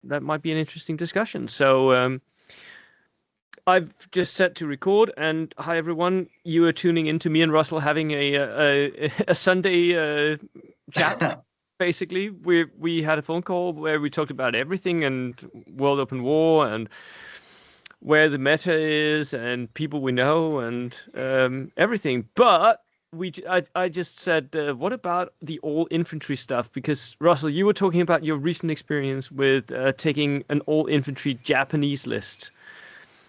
that might be an interesting discussion. So I've just set to record, and hi everyone. You are tuning in to me and Russell having a Sunday chat. Basically, we had a phone call where we talked about everything and World Open War and where the meta is and people we know and everything. But I just said, what about the all-infantry stuff? Because Russell, you were talking about your recent experience with taking an all-infantry Japanese list.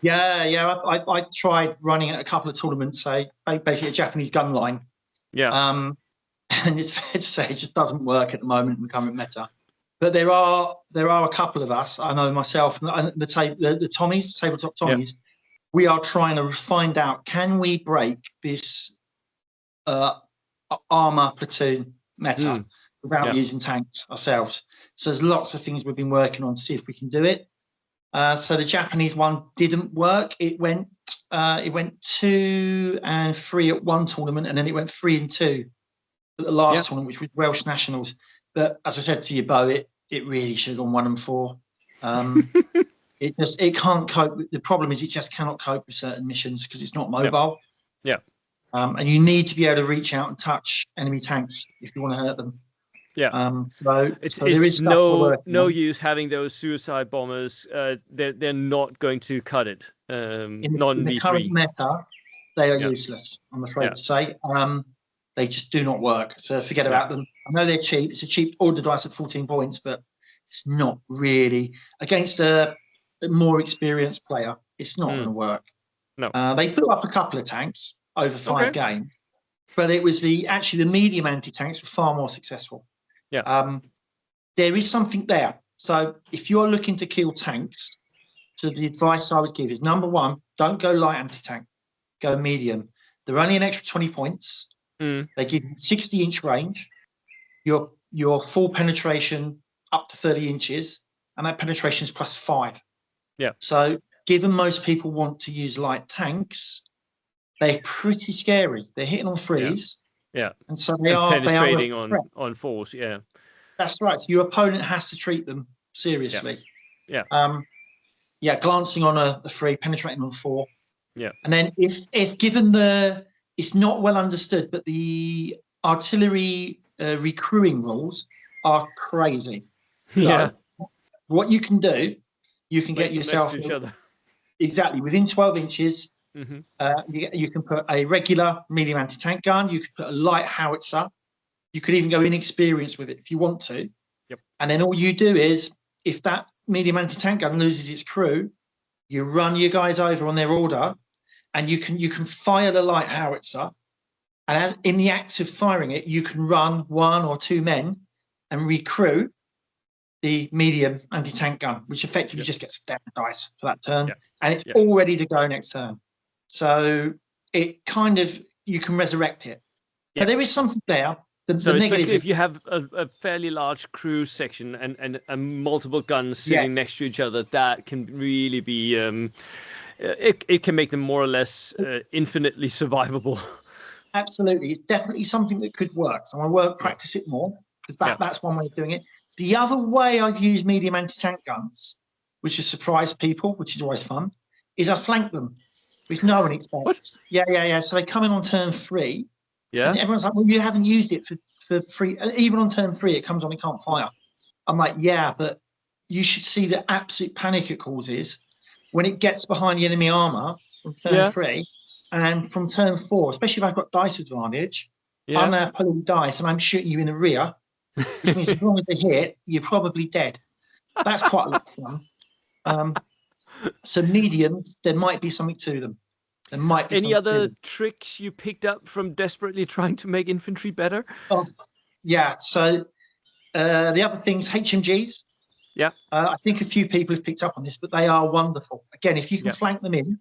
Yeah. I tried running at a couple of tournaments, basically a Japanese gun line. Yeah. And it's fair to say it just doesn't work at the moment in the current meta. But there are a couple of us, I know myself, and the Tommies, tabletop Tommies, we are trying to find out, can we break this armor platoon meta without using tanks ourselves? So there's lots of things we've been working on to see if we can do it. So the Japanese one didn't work. It went 2 and 3 at one tournament, and then it went 3 and 2 at the last tournament, which was Welsh Nationals. But as I said to you, Bo, it really should have gone 1 and 4. It can't cope. The problem is it just cannot cope with certain missions because it's not mobile. Yeah. And you need to be able to reach out and touch enemy tanks if you want to hurt them. Yeah. So it's there is no use having those suicide bombers. They're not going to cut it. In the current meta, they are useless, I'm afraid to say. They just do not work. So forget about them. I know they're cheap. It's a cheap order dice at 14 points, but it's not really against a more experienced player. It's not going to work. No. They put up a couple of tanks over 5 games, but it was the medium anti-tanks were far more successful. Yeah. There is something there. So if you're looking to kill tanks, so the advice I would give is, number 1, don't go light anti-tank, go medium. They're only an extra 20 points. They give you 60-inch range, your full penetration up to 30 inches, and that penetration is +5. Yeah. So given most people want to use light tanks, they're pretty scary. They're hitting on 3s. Yeah. And so they are penetrating on 4s. Yeah. That's right. So your opponent has to treat them seriously. Yeah. Glancing on a 3, penetrating on 4. Yeah. And then if given it's not well understood, but the artillery recruiting rules are crazy. So what you can do, you can get yourself exactly within 12 inches. You can put a regular medium anti-tank gun. You could put a light howitzer. You could even go inexperienced with it if you want to. Yep. And then all you do is, if that medium anti-tank gun loses its crew, you run your guys over on their order, and you can fire the light howitzer. And as in the act of firing it, you can run 1 or 2 men and recruit the medium anti-tank gun, which effectively just gets down dice for that turn, and it's all ready to go next turn. So it kind of, you can resurrect it. Yeah. But there is something there. So especially if you have a fairly large crew section and multiple guns sitting next to each other, that can really be it can make them more or less infinitely survivable. Absolutely, it's definitely something that could work. So I practice it more, because that's one way of doing it. The other way I've used medium anti-tank guns, which has surprised people, which is always fun, is I flank them, which no one expects. What? Yeah. So they come in on turn 3. Yeah. And everyone's like, well, you haven't used it for 3. Even on turn 3, it comes on and can't fire. I'm like, yeah, but you should see the absolute panic it causes when it gets behind the enemy armor from turn 3. And from turn 4, especially if I've got dice advantage, I'm there pulling dice and I'm shooting you in the rear, which means as long as they hit, you're probably dead. That's quite a lot of fun. So mediums, there might be something to them. There might be any other tricks you picked up from desperately trying to make infantry better? Oh, yeah. So the other things, HMGs. Yeah. I think a few people have picked up on this, but they are wonderful. Again, if you can flank them in,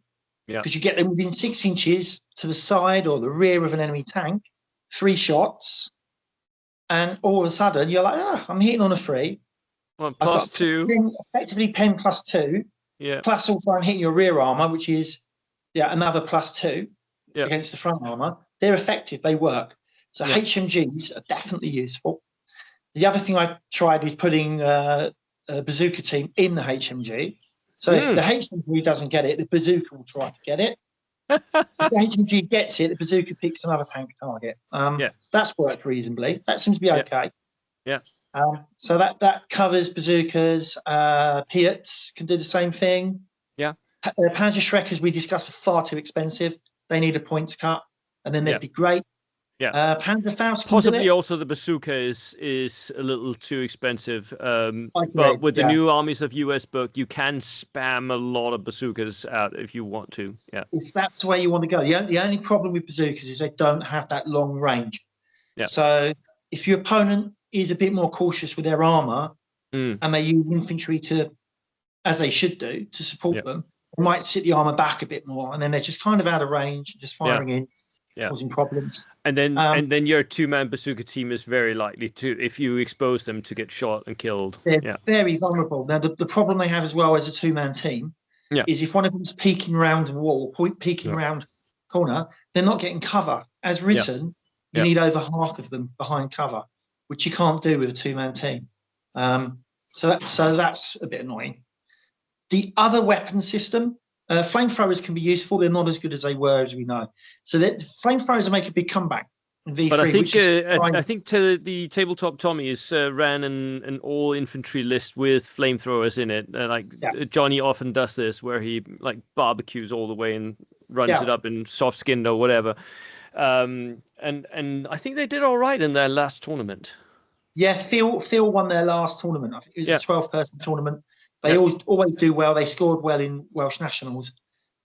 because you get them within 6 inches to the side or the rear of an enemy tank, 3 shots, and all of a sudden you're like, I'm hitting on a 3. Well, +2. Effectively pen +2. Yeah. Plus also I'm hitting your rear armor, which is another +2 against the front armor. They're effective. They work. So HMGs are definitely useful. The other thing I tried is putting bazooka team in the HMG. So if the HMG doesn't get it, the bazooka will try to get it. If the HMG gets it, the bazooka picks another tank target. That's worked reasonably. That seems to be okay. Yeah. So that covers bazookas. Piats can do the same thing. Yeah. Panzer Schreckers, we discussed, are far too expensive. They need a points cut, and then they'd be great. Yeah. Panzerfaust possibly also the bazooka is a little too expensive. But with the new armies of US book, you can spam a lot of bazookas out if you want to. Yeah. If that's where you want to go. The only problem with bazookas is they don't have that long range. Yeah. So if your opponent is a bit more cautious with their armor and they use infantry to, as they should do, to support them, they might sit the armor back a bit more, and then they're just kind of out of range, just firing in. Causing problems, and then your two-man bazooka team is very likely to, if you expose them, to get shot and killed. They're very vulnerable. Now, the problem they have as well as a two-man team is if one of them's peeking around the wall, peeking around corner, they're not getting cover. As written, you need over half of them behind cover, which you can't do with a two-man team. So that's a bit annoying. The other weapon system. Flamethrowers can be useful. They're not as good as they were, as we know. So that Flamethrowers will make a big comeback in V3. But I think the tabletop Tommies ran an all-infantry list with Flamethrowers in it. Johnny often does this, where he barbecues all the way and runs it up in soft skinned or whatever. And I think they did all right in their last tournament. Yeah, Phil won their last tournament. I think it was a 12-person tournament. They always do well. They scored well in Welsh Nationals.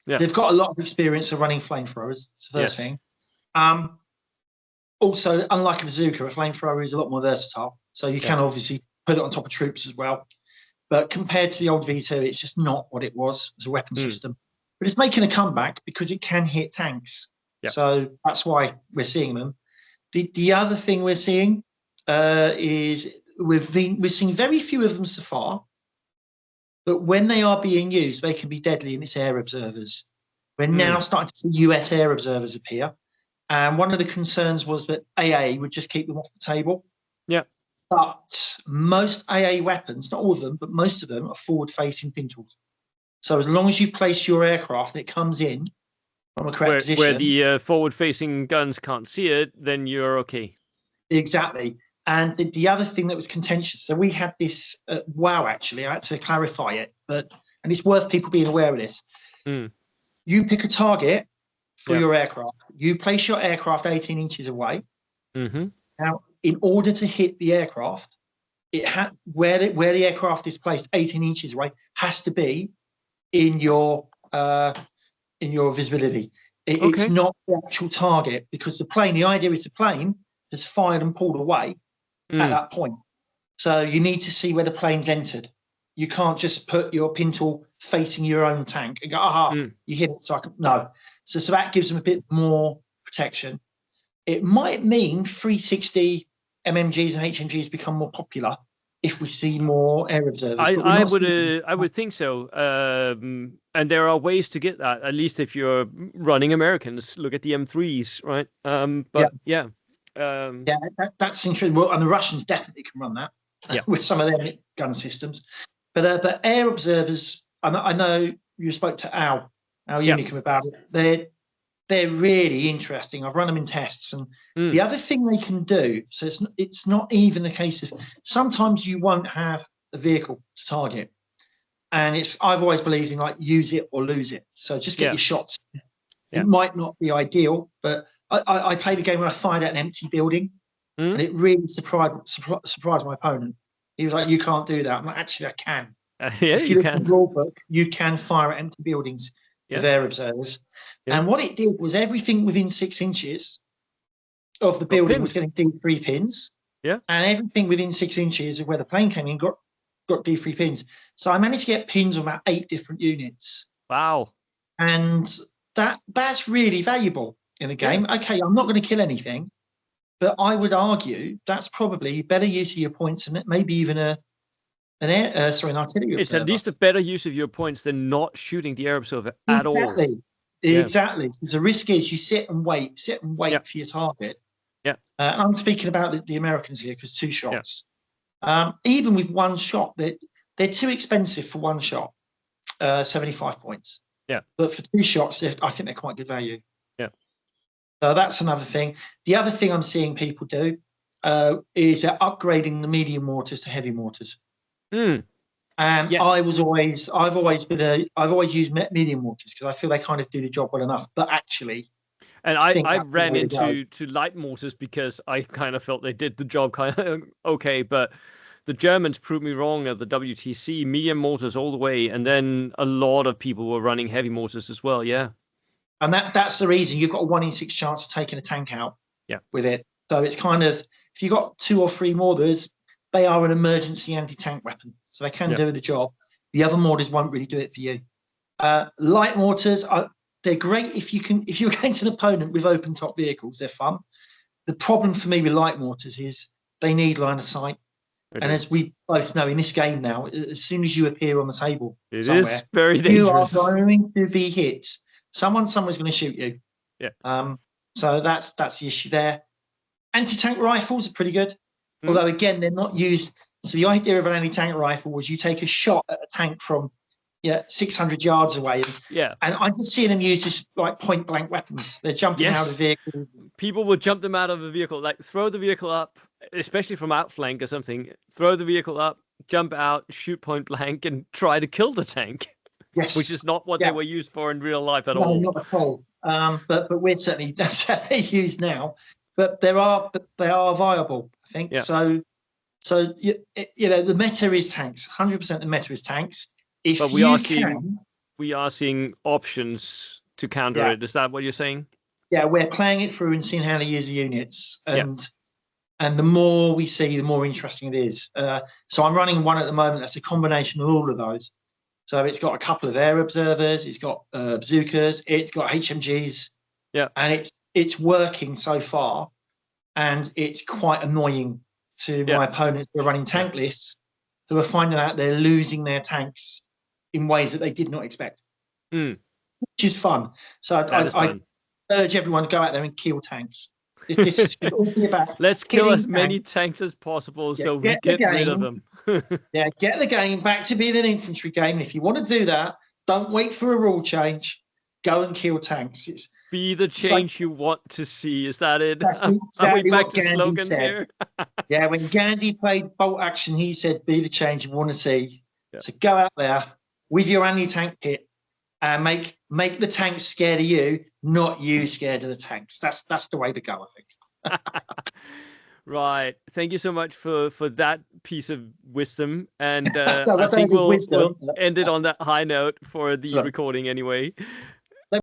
Yeah. They've got a lot of experience of running flamethrowers. It's the first thing. Also, unlike a bazooka, a flamethrower is a lot more versatile. So you can obviously put it on top of troops as well. But compared to the old V2, it's just not what it was as a weapon system. But it's making a comeback because it can hit tanks. Yeah. So that's why we're seeing them. The other thing we're seeing is we're seeing very few of them so far. But when they are being used, they can be deadly, and it's air observers. We're now starting to see US air observers appear. And one of the concerns was that AA would just keep them off the table. Yeah. But most AA weapons, not all of them, but most of them are forward-facing pintles. So as long as you place your aircraft and it comes in from a correct position. Where the forward-facing guns can't see it, then you're okay. Exactly. And the other thing that was contentious, so we had this, actually, I had to clarify it, and it's worth people being aware of this. You pick a target for your aircraft. You place your aircraft 18 inches away. Now, in order to hit the aircraft, where the aircraft is placed 18 inches away has to be in your visibility. It's not the actual target, because the idea is the plane has fired and pulled away at that point. So you need to see where the plane's entered. You can't just put your pintle facing your own tank and go, you hit it. So that gives them a bit more protection. It might mean 360 MMGs and HMGs become more popular if we see more air observers. I would think so. And there are ways to get that, at least if you're running Americans. Look at the M3s, right? That's interesting. Well, and the Russians definitely can run that with some of their gun systems. But air observers, I know you spoke to Al Unicum about it. They're really interesting. I've run them in tests, and the other thing they can do. So it's not even the case of sometimes you won't have a vehicle to target, and I've always believed in use it or lose it. So just get your shots. It might not be ideal, but I played a game where I fired at an empty building, and it really surprised my opponent. He was like, "You can't do that." I'm like, "Actually, I can." If you look at the rule book, you can fire at empty buildings with air observers. And what it did was everything within 6 inches of the building was getting D3 pins. Yeah. And everything within 6 inches of where the plane came in got D3 pins. So I managed to get pins on about 8 different units. Wow. And that's really valuable in the game. Okay, I'm not going to kill anything, but I would argue that's probably better use of your points, and maybe even an artillery observer. It's at least a better use of your points than not shooting the air observer at all. Exactly. Because the risk is you sit and wait for your target. Yeah. I'm speaking about the Americans here, because 2 shots. Even with 1 shot, they're they're too expensive for one shot, 75 points. Yeah. But for 2 shots, I think they're quite good value. Yeah. So that's another thing. The other thing I'm seeing people do is they're upgrading the medium mortars to heavy mortars. Mm. And Yes. I've always used medium mortars because I feel they kind of do the job well enough. But actually, and I ran into light mortars because I kind of felt they did the job kind of okay, but the Germans proved me wrong at the WTC. Medium mortars all the way, and then a lot of people were running heavy mortars as well. Yeah, and that's the reason you've got a 1 in 6 chance of taking a tank out. Yeah. With it, so it's kind of if you've got 2 or 3 mortars, they are an emergency anti-tank weapon, so they can do the job. The other mortars won't really do it for you. Light mortars they're great if you're against an opponent with open top vehicles. They're fun. The problem for me with light mortars is they need line of sight. Okay. And as we both know in this game now, as soon as you appear on the table, it is very dangerous. You are going to be hit. Someone's going to shoot you. Yeah. So that's the issue there. Anti-tank rifles are pretty good, although again they're not used. So the idea of an anti-tank rifle was you take a shot at a tank from 600 yards away. And I'm just seeing them used as like point blank weapons. They're jumping out of the vehicle. People would jump them out of the vehicle, like throw the vehicle up, especially from outflank or something. Throw the vehicle up, jump out, shoot point blank, and try to kill the tank. Yes, which is not what they were used for in real life at all. Not at all. But we're certainly that's how they're used now. But they are viable, I think. Yeah. So the meta is tanks. 100% the meta is tanks. But we are seeing options to counter it. Is that what you're saying? Yeah, we're playing it through and seeing how to use the units, and the more we see, the more interesting it is. So I'm running one at the moment that's a combination of all of those. So it's got a couple of air observers, it's got bazookas, it's got HMGs, and it's working so far, and it's quite annoying to my opponents who are running tank lists who are finding out they're losing their tanks in ways that they did not expect, which is fun. So I urge everyone to go out there and kill tanks. This is all about let's kill as many tanks as possible so we get rid of them. Get the game back to being an infantry game. And if you want to do that, don't wait for a rule change. Go and kill tanks. Be the change you want to see. Is that it? Exactly Are we back what to Gandhi slogans said. here? Yeah, when Gandhi played Bolt Action, he said, "Be the change you want to see." So go out there with your anti-tank kit and make the tanks scared of you, not you scared of the tanks. That's the way to go, I think. Right. Thank you so much for that piece of wisdom. And I think we'll end it on that high note for the recording anyway.